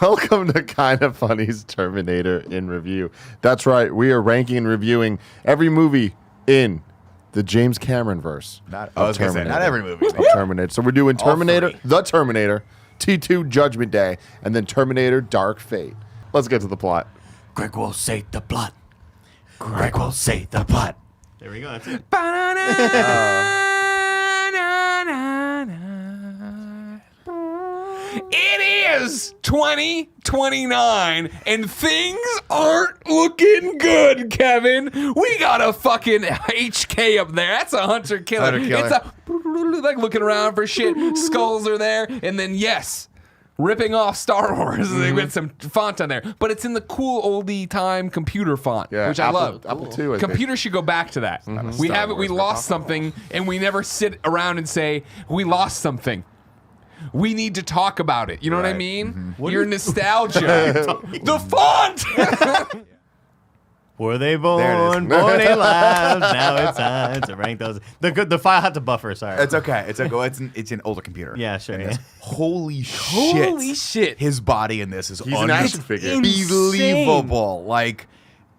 Welcome to Kind of Funny's Terminator in Review. That's right, we are ranking and reviewing every movie in the James Cameron verse. Not every movie. Terminator. So we're doing Terminator, The Terminator, T2 Judgment Day, and then Terminator Dark Fate. Let's get to the plot. Greg will say the plot. Greg will say the plot. There we go. That's it. It is 2029 and things aren't looking good, Kevin. We got a fucking HK up there. That's a hunter killer. It's a like looking around for shit. Skulls are there, and then yes, ripping off Star Wars with some font on there, but it's in the cool oldie time computer font, which I love. Apple II. Computers should go back to that. We have it. We lost something, and we never sit around and say we lost something. We need to talk about it. You know what I mean? Your nostalgia. The font! Were they born? Born alive. Now it's time to rank those. The file had to buffer. Sorry. It's okay. It's an older computer. Yeah, sure. Yeah. Holy shit! His body in this is an action figure. Unbelievable. Like,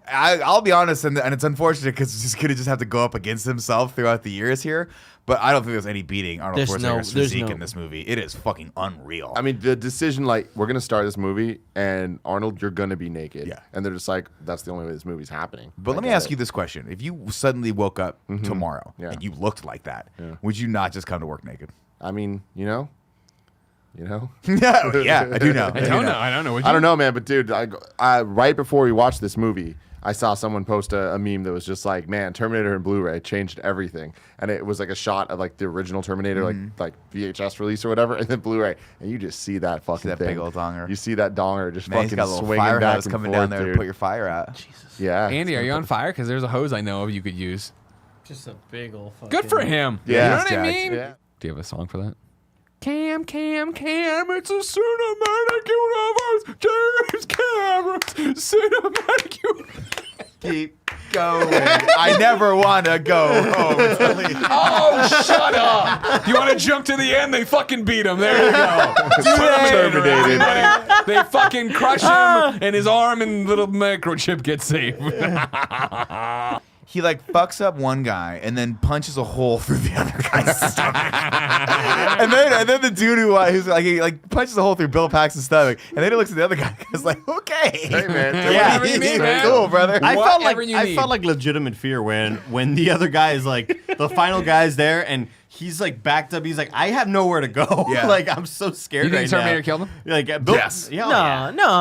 I'll be honest, and it's unfortunate because he's gonna just have to go up against himself throughout the years here. But I don't think there's any beating Arnold Schwarzenegger's physique in this movie. It is fucking unreal. I mean, the decision, like, we're going to start this movie, and Arnold, you're going to be naked. Yeah. And they're just like, that's the only way this movie's happening. But let me ask you this question. If you suddenly woke up tomorrow and you looked like that, would you not just come to work naked? I mean, you know? Yeah, I do know. I don't know. I don't know, man. But, dude, I right before we watched this movie, I saw someone post a meme that was just like, man, Terminator and Blu-ray changed everything. And it was like a shot of like the original Terminator, like VHS release or whatever, and then Blu-ray. And you just see that fucking thing. Big old donger. You see that donger just Man, he's fucking got a little swinging fire back hose and coming forth, down there dude. to put your fire out. Jesus. Yeah. Andy, are you on fire? Because there's a hose I know of you could use. Just a big old fucking... Good for him. Yeah. You know what I Jax. mean? Yeah. Do you have a song for that? Cam, it's a cinematic universe. James Cameron, cinematic universe. Keep going. I never want to go home. Oh, shut up. You want to jump to the end? They fucking beat him. There you go. Terminated. They fucking crush him, and his arm and little microchip get saved. He like fucks up one guy and then punches a hole through the other guy's stomach. and then the dude who's like he like punches a hole through Bill Paxton's stomach, and then he looks at the other guy and is like, okay, Hey, man. Whatever you need, man. cool, brother. I Whatever you need. felt like legitimate fear when the other guy is like the final guy's there and he's like backed up. He's like, I have nowhere to go. Yeah. like I'm so scared. You think right Terminator now. killed him? Like Bill, Yes. Yeah, No.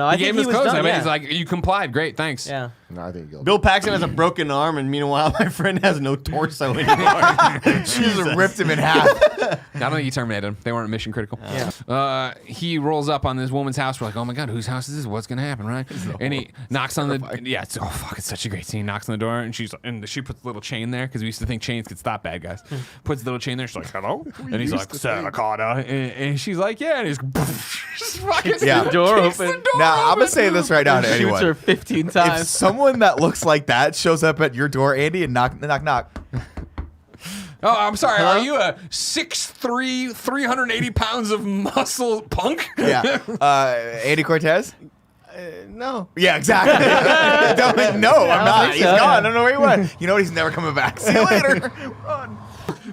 I He think gave him his was clothes. done, I bet yeah. he's like, you complied. Great, thanks. Yeah. No, I think you'll. Bill Paxton has a broken arm, and meanwhile, my friend has no torso anymore. Jesus ripped him in half. I don't think he terminated him. They weren't mission critical. He rolls up on this woman's house. We're like, oh my God, whose house is this? What's going to happen, right? And he knocks on the, it's such a great scene. Knocks on the door, and she puts a little chain there, because we used to think chains could stop bad guys. Puts the little chain there. She's like, hello? And he's like, Santa Carta. And she's like, yeah. And he's just fucking Yeah. The door kicks the open. door Now I'm open. gonna say this right now to Shoots anyone. her 15 If times. someone that looks like that shows up at your door, Andy, and knock. Oh, I'm sorry. Are you a 6'3", 380 pounds of muscle punk? Yeah. Andy Cortez? No. Yeah, exactly. No, I'm not. think He's so, gone. yeah. I don't know where he went. You know what? He's never coming back. See you later. Run.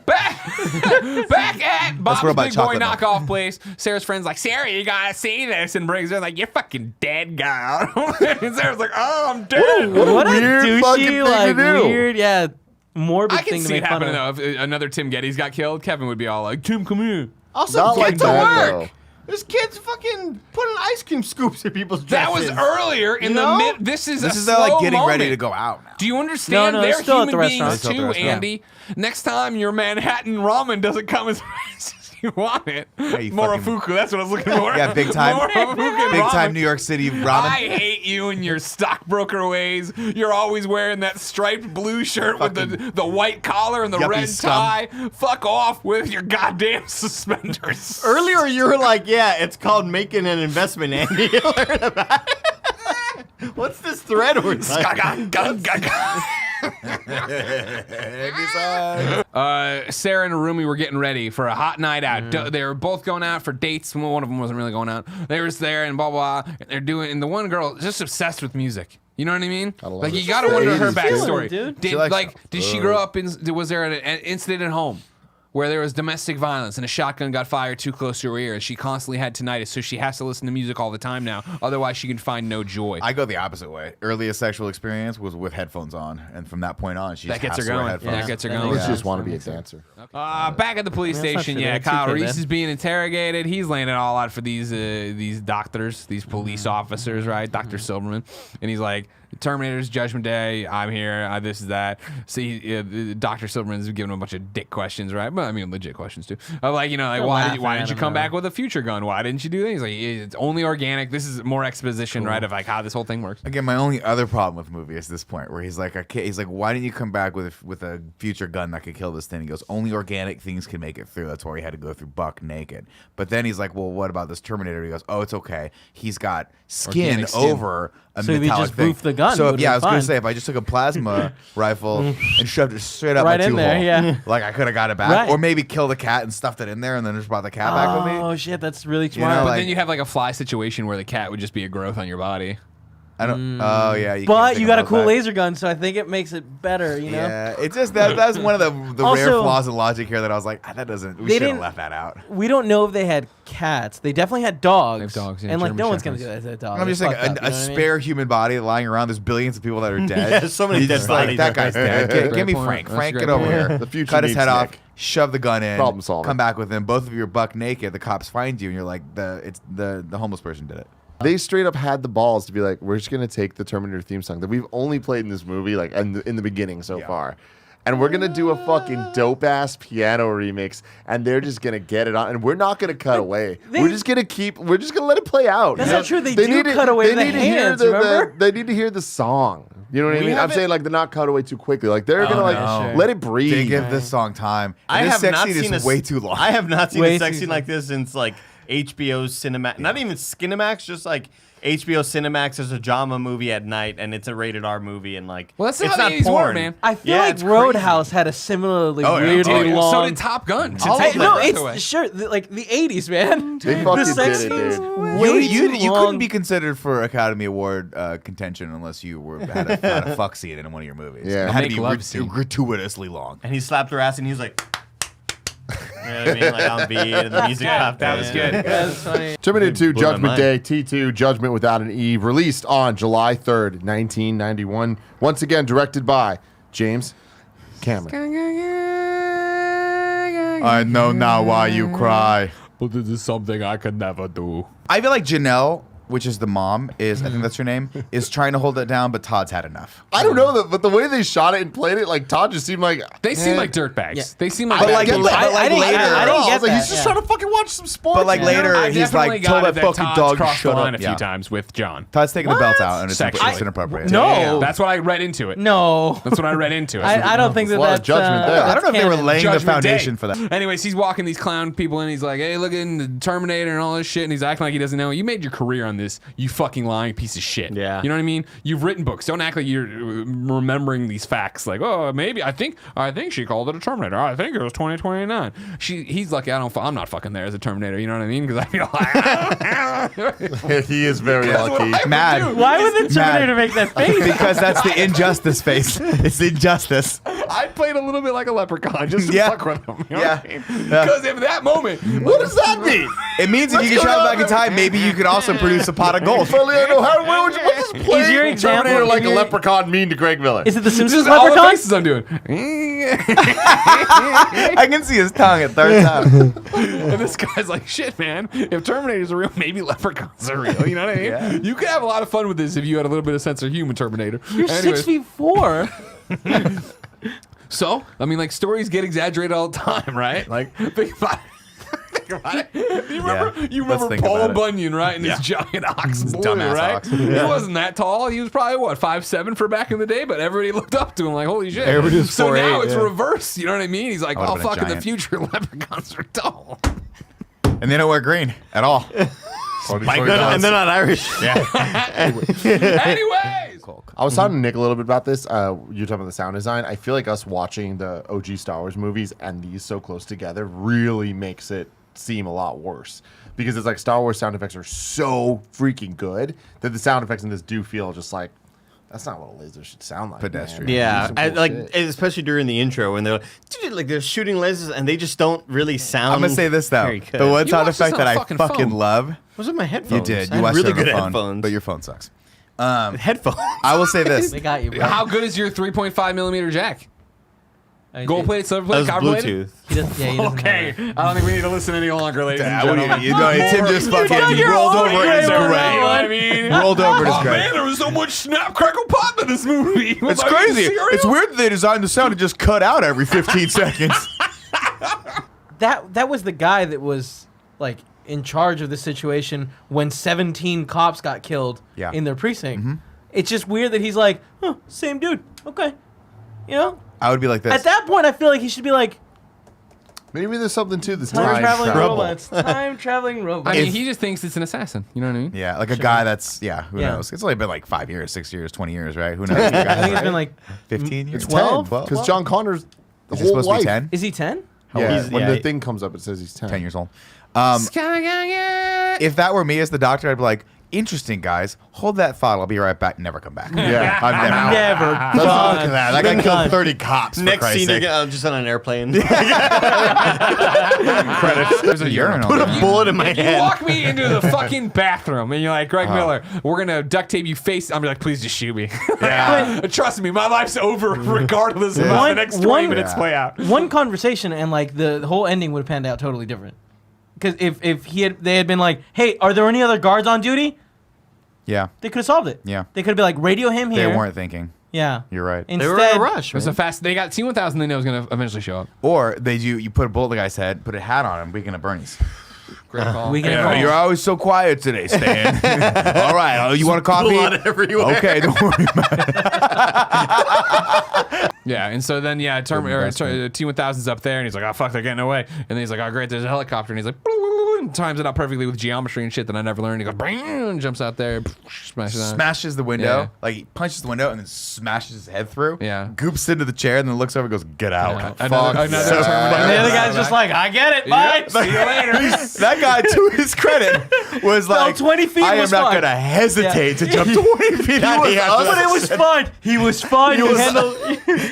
Back at Bob's Robot Big Boy Chocolate Milk. knockoff place. Sarah's friend's like, Sarah, you gotta see this, and brings her like, you're fucking dead, girl. And Sarah's like, oh, I'm dead. What a weird fucking thing douchey, to like, do. weird, yeah, morbid I can thing to see it make fun happening of. though. If another Tim Geddes got killed, Kevin would be all like, Tim, come here. Also, Not get like to that, work. though. There's kids fucking putting ice cream scoops in people's That dresses. was earlier in the mid. This is They're like slow getting ready moment. to go out now. Do you understand? No, They're it's still at the human beings restaurant. too, Andy. Next time your Manhattan ramen doesn't come as fast as you want it. you Morofuku, that's what I was looking for. Yeah, big time. Morofuku and Big time ramen. New York City ramen. I hate you and your stockbroker ways. You're always wearing that striped blue shirt with the white collar and the yuppie red scum. tie. Fuck off with your goddamn suspenders. Earlier, you were like, yeah, it's called making an investment, Andy. You learned about it. What's this thread we're talking? Gun. Sarah and Arumi were getting ready for a hot night out. They were both going out for dates. One of them wasn't really going out. They were just there and blah blah. And they're doing, and the one girl just obsessed with music. You know what I mean? Like you got to wonder her backstory. Dude. Did she grow up in? Was there an incident at home where there was domestic violence and a shotgun got fired too close to her ear? She constantly had tinnitus, so she has to listen to music all the time now. Otherwise, she can find no joy. I go the opposite way. Earliest sexual experience was with headphones on, and from that point on, she That just gets has her to wear going. headphones. That gets her Yeah. going. Let's just want to be a dancer. Back at the police I mean, that's station, not true. yeah, They're Kyle too Reese good, is being interrogated. He's laying it all out for these doctors, these police officers, right? Dr. Silverman. And he's like, Terminator's Judgment Day. I'm here. This is that. See, Dr. Silverman's giving him a bunch of dick questions, right? But I mean, legit questions too. Like, They're why didn't laughing you at come him, back though. with a future gun? Why didn't you do that? He's like, it's only organic. This is more exposition, right? Of like how this whole thing works. Again, my only other problem with the movie is this point where he's like, why didn't you come back with a future gun that could kill this thing? He goes, only organic things can make it through. That's why he had to go through buck naked. But then he's like, well, what about this Terminator? He goes, oh, it's okay. He's got skin Organic skin. over a So if he metallic just thing. boofed the gun, it So would've yeah, I been was gonna fine. say if I just took a plasma rifle and shoved it straight up Right my in there, two-hole, yeah. like I could have got it back, Right. or maybe killed a cat and stuffed it in there and then just brought the cat back with me. Oh shit, that's really know, smart. But like- then you have like a fly situation where the cat would just be a growth on your body. I don't. Oh yeah, you can't but think you got a about cool that. laser gun, so I think it makes it better. You know. Yeah, it's just that's one of the rare Also- flaws in logic here that I was like, that doesn't. We They should have didn't- left that out. We don't know if they had cats. They definitely had dogs. They have dogs, yeah, and like German no one's gonna shepherds. do that to a dog. I'm It's just saying, fucked up, a you know what I mean? spare human body lying around. There's billions of people that are dead. Yeah, so many He's dead just like, bodies. that guy's dead. Great Give me point. Frank. That's Frank, a get great over point. here. The future Cut his needs head off. Nick. Shove the gun in. Problem solving. Come back with him. Both of you are buck naked. The cops find you, and you're like, the homeless person did it. They straight up had the balls to be like, we're just gonna take the Terminator theme song that we've only played in this movie, like in the beginning so far, and we're gonna do a fucking dope ass piano remix, and they're just gonna get it on, and we're not gonna cut away. We're just gonna let it play out. That's you not true. They do need to- cut away they the need to hear hands, the- remember? They need to hear the song. You know what I We mean? I'm haven't- saying like they're not cut away too quickly. Like they're gonna like no. let it breathe. They give this song time. I And this have sex not scene seen is a way too long. I have not seen Way a sex too scene like this since like HBO's Cinemax. Not even Skinemax, just like HBO Cinemax is a drama movie at night, and it's a rated R movie, and like Well, that's it's how not the 80s porn, were, man. I feel Yeah, like it's Roadhouse had a similarly Oh, yeah. weirdly Oh, yeah. long. So did Top Gun. To All- take no, my breath away. it's sure like the '80s, man. They fucking the sex did it, scenes dude. way You too couldn't long. be considered for Academy Award contention unless you had a fuck scene in one of your movies. Yeah. It had to Make be love scene. gratuitously long. and he slapped her ass, and he was like, you know what I mean, like on beat, and the music popped. That was good. That's funny. Terminator 2 Blew my Judgment mind. Day, T2 Judgment Without an E, released on July 3rd, 1991. Once again, directed by James Cameron. I know now why you cry. But this is something I could never do. I feel like Janelle, which is the mom, I think that's her name, is trying to hold it down, but Todd's had enough. I don't know, but the way they shot it and played it, like Todd just seemed like They seem like dirtbags. Yeah. They seem like But bad like, people. but like I didn't- later, I didn't I get was like, that, he's just yeah. trying to fucking watch some sports. But like man. later, I he's definitely like, got told it that fucking Todd's dog crossed shut the line up. a few Yeah. times with John. Todd's taking the belt out, and it's Sexually. inappropriate. No. That's what I read into it. No, That's what I read into it. I don't think There's a lot of that's judgment there. I don't know if they were canon. laying the Judgment foundation Day. for that. Anyways, he's walking these clown people in. He's like, hey, look at the Terminator and all this shit. And he's acting like he doesn't know. You made your career on this, you fucking lying piece of shit. Yeah. You know what I mean? You've written books. Don't act like you're remembering these facts. Like, oh, maybe I think she called it a Terminator. I think it was 2029. He's lucky I'm not fucking there as a Terminator. You know what I mean? Because I feel like he is very lucky. Mad. Why would the Terminator make that face? Because that's the injustice face. It's the injustice. I played a little bit like a leprechaun just to Yeah. fuck with him. You know Yeah. what I mean? Yeah. Because in that moment, what does that mean? It means if you can travel back in time, maybe you could also produce a pot of gold. Feliano, what's this Is your play example- Terminator like is a your- leprechaun mean to Greg Miller? Is it the This Simpsons is all the leprechaun? faces I'm doing. I can see his tongue at third time. And this guy's like, shit, man. If Terminators are real, maybe leprechauns are real. You know what I mean? Yeah. You could have a lot of fun with this if you had a little bit of sense of humor, Terminator. You're 6'4". So, I mean, like, stories get exaggerated all the time, right? Like, think about it. Think about it. You remember, Yeah, you let's remember think Paul about it. Bunyan, right? And his giant ox boy, dumbass right? ox. He wasn't that tall. He was probably, what, 5'7" for back in the day? But everybody looked up to him like, holy shit. Everybody was So now 4'8", it's yeah. reversed. You know what I mean? He's like, I would've oh, been a fuck, in the giant. future, leprechauns are tall. And they don't wear green at all. And they're not Irish. Anyways. I was talking to Nick a little bit about this. You're talking about the sound design. I feel like us watching the OG Star Wars movies and these so close together really makes it seem a lot worse. Because it's like Star Wars sound effects are so freaking good that the sound effects in this do feel just like, that's not what a laser should sound like. Pedestrian. Man. Yeah, Do some cool shit. especially during the intro when they're shooting lasers and they just don't really sound. I'm gonna say this though: very good. the one You sound watched this effect on that a I fucking fucking phone. love. was it my You headphones? did. I You had watched really it on good your phone, headphones. but your phone sucks. headphones. I will say this: They got you, bro. How good is your 3.5 millimeter jack? I- Gold plated, silver plated, That copper was plated? Bluetooth. He doesn't, he doesn't Okay, have I don't think we need to listen any longer, ladies and what do gentlemen. you know, Tim just fucking rolled over in his You know what grave. I mean? Rolled over in his Oh grave. man, there was so much snap, crackle, pop in this movie. It's Was I crazy. eating cereal? It's weird that they designed the sound to just cut out every 15 seconds. that was the guy that was like in charge of the situation when 17 cops got killed Yeah. in their precinct. It's just weird that he's like, huh, same dude. Okay. You know? I would be like this. At that point, I feel like he should be like, Maybe there's something to this time traveling travel. robots. Time traveling robots. I mean, he just thinks it's an assassin. You know what I mean? Yeah, like a guy that's, who Yeah. knows? It's only been like 5 years, 6 years, 20 years, right? Who knows? I think it's been like 15 years. 12? Because John Connor's the Is it whole supposed to life. be 10? Is he 10? Yeah, He's- when yeah, the thing comes up, it says he's 10. 10 years old. If that were me as the doctor, I'd be like, interesting, guys. Hold that thought. I'll be right back. Never come back. Yeah. I'm never. Never. Look at that. That guy Been killed done. 30 cops. For Next Christ's scene, sake. I'm just on an airplane. There's a urinal. Put there. a bullet in my You head. walk me into the fucking bathroom and you're like, Greg Miller, we're gonna duct tape you face. I'm like, please just shoot me. Yeah. Trust me, my life's over regardless of how the next 20 minutes play out. One conversation and like the whole ending would have panned out totally different. Because if they had been like, hey, are there any other guards on duty? Yeah. They could have solved it. Yeah. They could have been like, radio him They here. weren't thinking. Yeah. You're right. They were in Instead, a rush. It was man. a fast. They got T1000. They know is gonna eventually show up. Or you put a bullet in the guy's head, put a hat on him, weekend at Bernie's. Great call. We can Yeah, call. you're always so quiet today, Stan. All right. Oh, you want a coffee? Blood everywhere. Okay, don't worry about it. Yeah, and so then T1000's up there, and he's like, "Oh fuck, they're getting away." And then he's like, "Oh great, there's a helicopter," and he's like, and times it out perfectly with geometry and shit that I never learned. He goes, "Bang," jumps out there, smashes on. Smashes the window. Yeah. Like, he punches the window and then smashes his head through. Yeah. Goops into the chair and then looks over and goes, get out. Yeah. Fuck Another yeah. Terminator. And the other guy's just like, I get it. Bye. See you later. That guy, to his credit, was like, 20 feet I am was not fine. going to hesitate to jump 20 feet out of the But it was fine. He was fine. He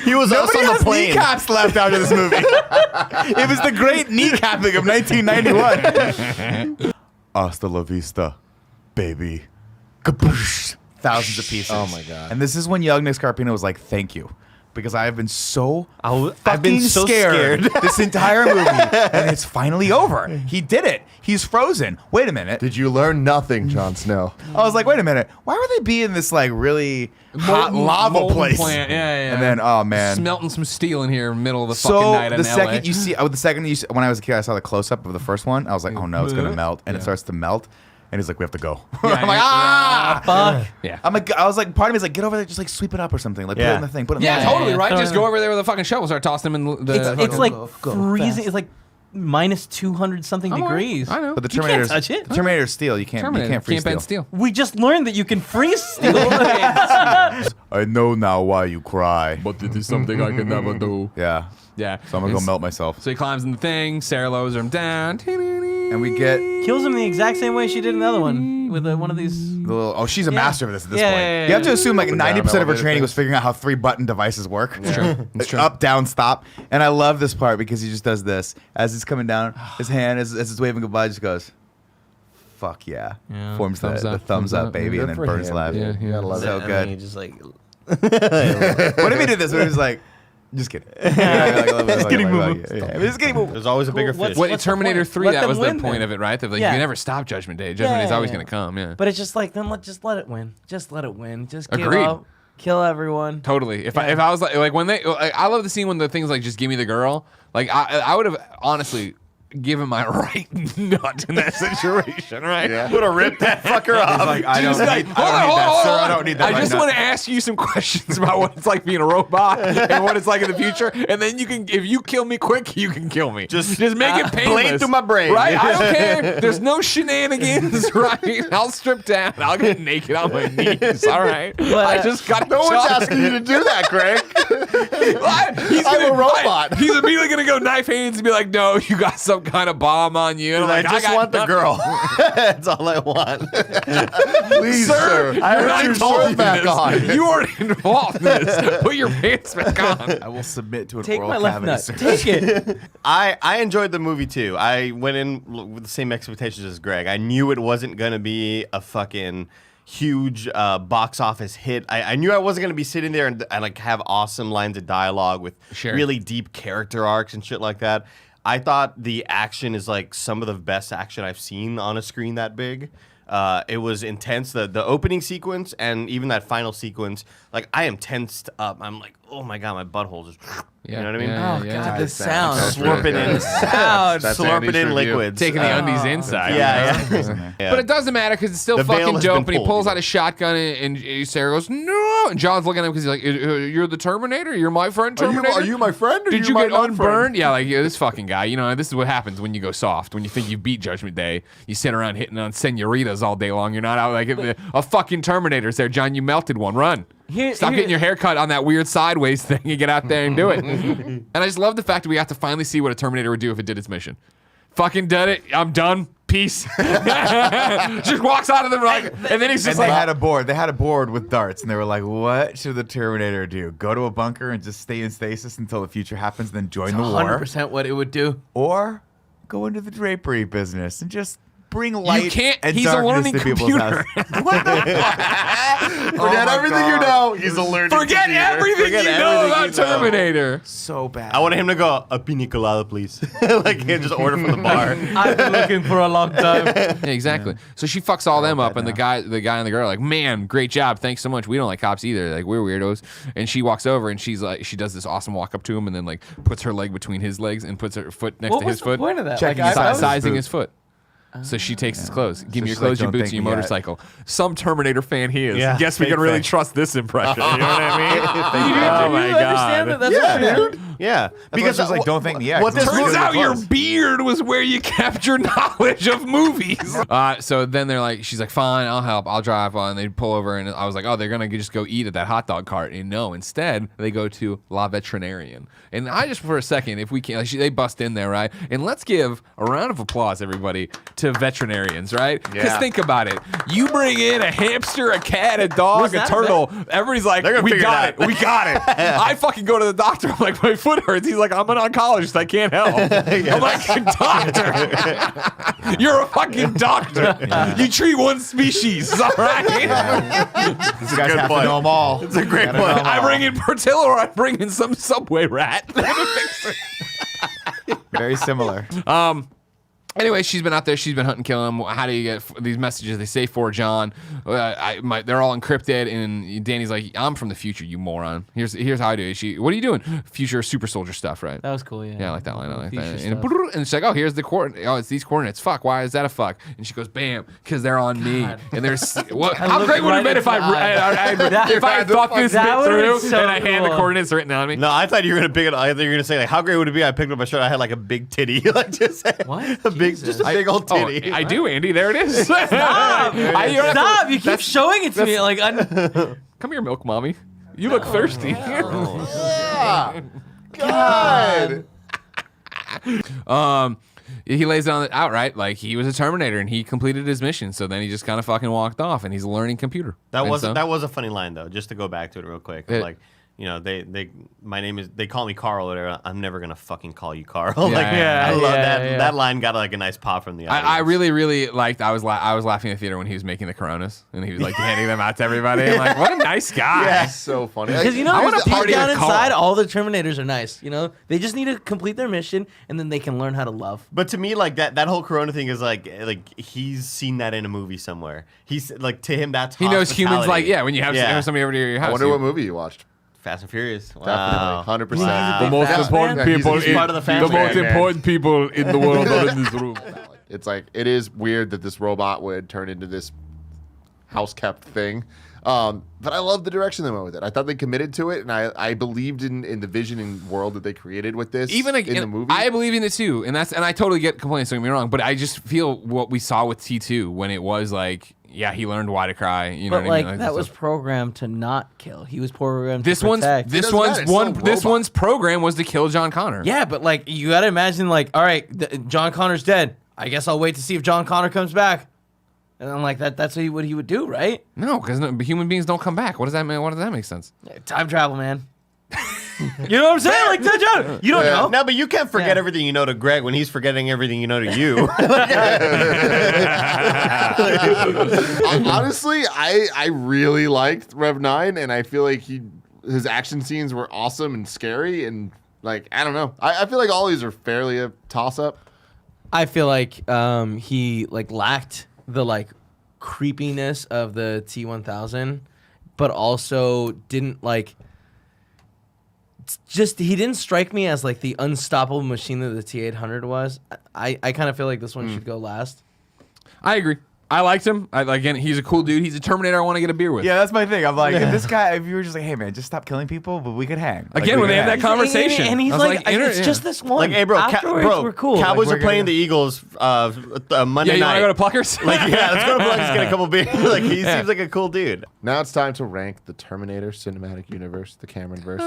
He was us Nobody on the has plane. kneecaps left after this movie. It was the great kneecapping of 1991. Hasta la vista, baby. Kaboosh. Thousands of pieces. Oh my God. And this is when young Nick Scarpino was like, thank you. Because I have been so I've been so scared this entire movie. And it's finally over. He did it. He's frozen. Wait a minute. Did you learn nothing, Jon Snow? I was like, wait a minute. Why would they be in this like really hot lava Molten place? plant. Yeah. And then, oh man. Smelting some steel in here, middle of the fucking So night in the LA. second you see, when I was a kid, I saw the close up of the first one. I was like, oh no, it's gonna melt, and it starts to melt, and he's like, we have to go. I'm like, ah, Fuck. Yeah. I was like, part of me is like, get over there, just like sweep it up or something, like put it in the thing, put it in Yeah, the totally, yeah, right? throw Just it go in. over there with a fucking shovel, start tossing them in the. It's like go freezing. fast. It's like minus 200 something degrees. I know. But the You can't Terminator's touch it. the Terminator's steel. You can't freeze bend steel. steel. We just learned that you can freeze steel. I know now why you cry. But it is something I can never do. Yeah, Yeah. so I'm gonna go melt myself. So he climbs in the thing. Sarah lowers him down. And we get Kills him the exact same way she did in the other one with one of these. the little. Oh, she's a master of this at this Yeah, point. yeah, yeah, You have to yeah. assume like Up and down 90% of her elevator training was things. figuring out how 3-button devices work. It's true. It's true. Up, down, stop. And I love this part because he just does this as he's coming down. His hand as he's waving goodbye, just goes, "Fuck yeah!" Yeah. Forms Thumbs the up, thumbs up, baby, Good and then for burns him, left. dude. Yeah, You gotta love So it. And good. he just like. What if he did this? What if he's like, just kidding. Just kidding, moo-moo. Just kidding, moo-moo. There's always a bigger What's- fish. Wait, what's the Terminator point? 3, Let that them was the win point then. of it, right? That, like, Yeah. you never stop Judgment Day. Judgment Day is always going to come, yeah. But it's just like then just let it win. Just let it win. Just give Agreed. up. Kill everyone. Totally. If I was like when they, I love the scene when the things like just give me the girl. Like I would have honestly give him my right nut in that situation, right? Yeah. Would have ripped that fucker off. He's like, I don't Just like, need that, sir. I don't need that. I just right want now. to ask you some questions about what it's like being a robot and what it's like in the future, and then you can, if you kill me quick, you can kill me. Just make it painless. blade through my brain. right? I don't care. There's no shenanigans, right? I'll strip down. I'll get naked on my knees. All right. I just got No one's asking you to do that, Greg. I'm a robot. He's immediately gonna go knife hands and be like, "No, you got some kind of bomb on you." And I'm I like, just got want the nothing. girl. That's all I want. Please, sir. You're I not put your involved shirt in back this. on. You aren't involved in this. Put your pants back on. I will submit to an Take oral my left cavity nut. surgery. Take it. I enjoyed the movie too. I went in with the same expectations as Greg. I knew it wasn't gonna be a fucking huge box office hit. I knew I wasn't gonna be sitting there and like have awesome lines of dialogue with Sure. really deep character arcs and shit like that. I thought the action is like some of the best action I've seen on a screen that big. It was intense. The opening sequence and even that final sequence, like I am tensed up. I'm like, oh my god, my butthole just. You know what I mean? Oh god, the sound. That's Slurping really in, good. Sound. That's slurping Andy's in review. liquids. Taking the undies inside. Yeah, you know? yeah. Yeah. But it doesn't matter because it's still The veil fucking has dope. been And he pulled, pulls you out a shotgun and Sarah goes, "No!" And John's looking at him because he's like, "You're the Terminator. You're my friend, Terminator. Are you my friend? Or Did you you get my not friend?" unburned?" Yeah, like this fucking guy. You know, this is what happens when you go soft. When you think you beat Judgment Day, you sit around hitting on senoritas all day long. You're not out like a fucking Terminator's there, John. You melted one. Run. Stop getting your hair cut on that weird sideways thing and get out there and do it. And I just love the fact that we got to finally see what a Terminator would do if it did its mission. Fucking did it. I'm done. Peace. Just walks out of the like, and then he's And just they like, had a board. They had a board with darts, and they were like, "What should the Terminator do? Go to a bunker and just stay in stasis until the future happens, then join the war, 100% what it would do. or go into the drapery business and just bring light can't- and he's a darkness learning to people's computer. houses." Forget everything you know. He's a learning forget computer. everything Forget you know everything about you know. Terminator. So bad. I wanted him to go a pina colada, please. Like just order from the bar. I've been looking for a long time. Yeah, exactly. So she fucks all them up, and the guy and the girl are like, "Man, great job, thanks so much. We don't like cops either. Like we're weirdos." And she walks over and she's like, she does this awesome walk up to him, and then like puts her leg between his legs and puts her foot next What to was his the foot, point of that? Checking Like, his size. sizing boot. his foot. So she takes his clothes. Give me your she's like, clothes, your "Don't boots, thank and your me yet." motorcycle. Some Terminator fan he is. Yeah, Guess we fake can really fan. trust this impression. You know what I mean? You Oh my understand that? god. That's what it is. Yeah, Because she's like, "Don't thank me yet." What 'cause this I'm Turns still out really your close. beard was where you capture knowledge of movies. So then they're like, she's like, "Fine, I'll help. I'll drive on." They pull over, and I was like, "Oh, they're gonna just go eat at that hot dog cart." And no, instead they go to La Veterinarian. And I just for a second, if we can, like, they bust in there, right? And let's give a round of applause, everybody, to veterinarians, right? Because Yeah. think about it. You bring in a hamster, a cat, a dog, Was a that turtle. Everybody's like, They're gonna "We figure it got out." it. We got it." I fucking go to the doctor. I'm like, "My foot hurts." He's like, "I'm an oncologist. I can't help." I'm like, "Doctor, you're a fucking doctor. You treat one species, all right?" These guys have point. to know them all. It's a great Gotta know point. 'em I all. bring in Portillo, or I bring in some subway rat. Very similar. Anyway, she's been out there. She's been hunting, killing him. How do you get these messages? They say for John. They're all encrypted. And Danny's like, "I'm from the future, you moron. Here's how I do it." What are you doing? Future super soldier stuff, right? That was cool, yeah. Yeah, I like that line. I like Future that. stuff. And she's like, "Oh, here's the coordinate. Oh, it's these coordinates. Fuck. Why is that a fuck?" And she goes, "Bam, because they're on me." And there's what? How looked great would it have right been if at I thought this bit That would've through been so and I had the cool. coordinates written on me? No, I thought you were gonna pick it. I thought you were gonna say like, how great would it be? I picked up my shirt. I had like a big titty, like just What? a big, Jesus. just a big old Oh, titty. I do, Andy. There it is. Stop! Stop! You keep showing it to me like Come here, milk mommy. You look thirsty. Yeah. God. He lays it on it outright like he was a Terminator and he completed his mission. So then he just kind of fucking walked off and he's a learning computer. That And was so- that was a funny line though. Just to go back to it real quick, It- like. You know, my name is, they call me Carl or whatever. I'm never going to fucking call you Carl. Yeah, Like, yeah, I love that. yeah. That line got like a nice pop from the audience. I really, really liked. I was laughing in the theater when he was making the Coronas and he was like handing them out to everybody. I'm like, what a nice guy. That's so funny. because you know I wanna deep party down with Carl. inside, all the Terminators are nice. You know, they just need to complete their mission and then they can learn how to love. But to me, like that whole Corona thing is like he's seen that in a movie somewhere. He's like, to him, that's He knows humans hospitality. when you have somebody over to your house. I wonder you- what movie you watched. Fast and Furious. Definitely, Wow. 100%. The most Yeah, important man. people. He's in, part of the family, most man. important people in the world are in this room. It's like it is weird that this robot would turn into this house kept thing. But I love the direction they went with it. I thought they committed to it, and I believed in the vision and world that they created with this. Even in the movie. I believe in it too, and I totally get complaints. Don't get me wrong, but I just feel what we saw with T2 when it was like, yeah, he learned why to cry. You know But what I like mean? that was programmed to not kill. He was programmed this to protect. It doesn't matter, it's still a this robot. one's program was to kill John Connor. Yeah, but like you gotta imagine, like, all right, John Connor's dead. I guess I'll wait to see if John Connor comes back. And I'm like, that's what he would do, right? No, because human beings don't come back. What does that mean? What does that make sense? Time travel, man. You know what I'm saying? Like time travel. You don't know. No, but you can't forget Yeah. everything you know to Greg when he's forgetting everything you know to you. Honestly, I really liked Rev 9, and I feel like his action scenes were awesome and scary, and like I don't know. I feel like all these are fairly a toss up. I feel like he like lacked the like creepiness of the T1000, but also didn't like. He didn't strike me as like the unstoppable machine that the T800 was. I kind of feel like this one should go last. I agree. I liked him. Again, he's a cool dude. He's a Terminator I want to get a beer with. Yeah, that's my thing. I'm like, if this guy, if you were just like, hey man, just stop killing people, but we could hang. Like, Again, we when they could have that hang. conversation. and he's I was like, it's just this one. like, hey, bro, Afterwards, we're cool. Cowboys Like, are playing the Eagles Monday Yeah, you night. want to go to Pluckers? Like, yeah, let's go to Plugs, get a couple beers. Like, he seems like a cool dude. Now it's time to rank the Terminator cinematic universe, the Cameron verse.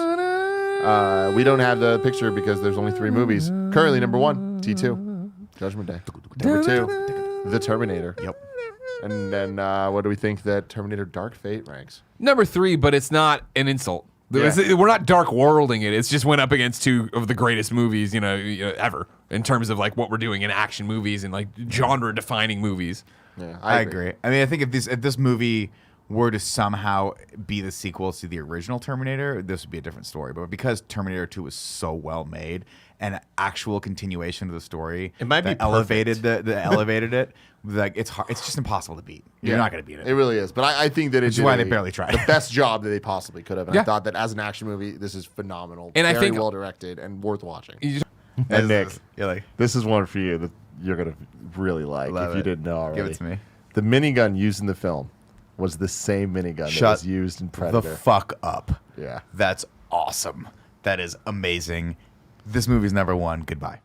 We don't have the picture because there's only 3 movies. Currently, number 1, T2, Judgment Day. Number 2, The Terminator. Yep. And then what do we think that Terminator Dark Fate ranks? Number 3, but it's not an insult. We're not dark worlding it. It's just went up against 2 of the greatest movies, ever in terms of like what we're doing in action movies and like genre defining movies. Yeah, I agree. I mean, I think if this movie were to somehow be the sequel to the original Terminator, this would be a different story. But because Terminator 2 was so well made, an actual continuation of the story, It might be that elevated elevated it. Like it's hard, it's just impossible to beat. You're not going to beat it. It really is. But I think that it Which is did why they barely tried. the best job that they possibly could have. And Yeah. I thought that as an action movie, this is phenomenal. And I very think- well directed and worth watching. And Nick, you're like, this is one for you that you're going to really like Love if you it. didn't know already. give it to me. The minigun used in the film was the same minigun that Shut was used in The Predator. fuck up. Yeah. That's awesome. That is amazing. This movie's number 1. Goodbye.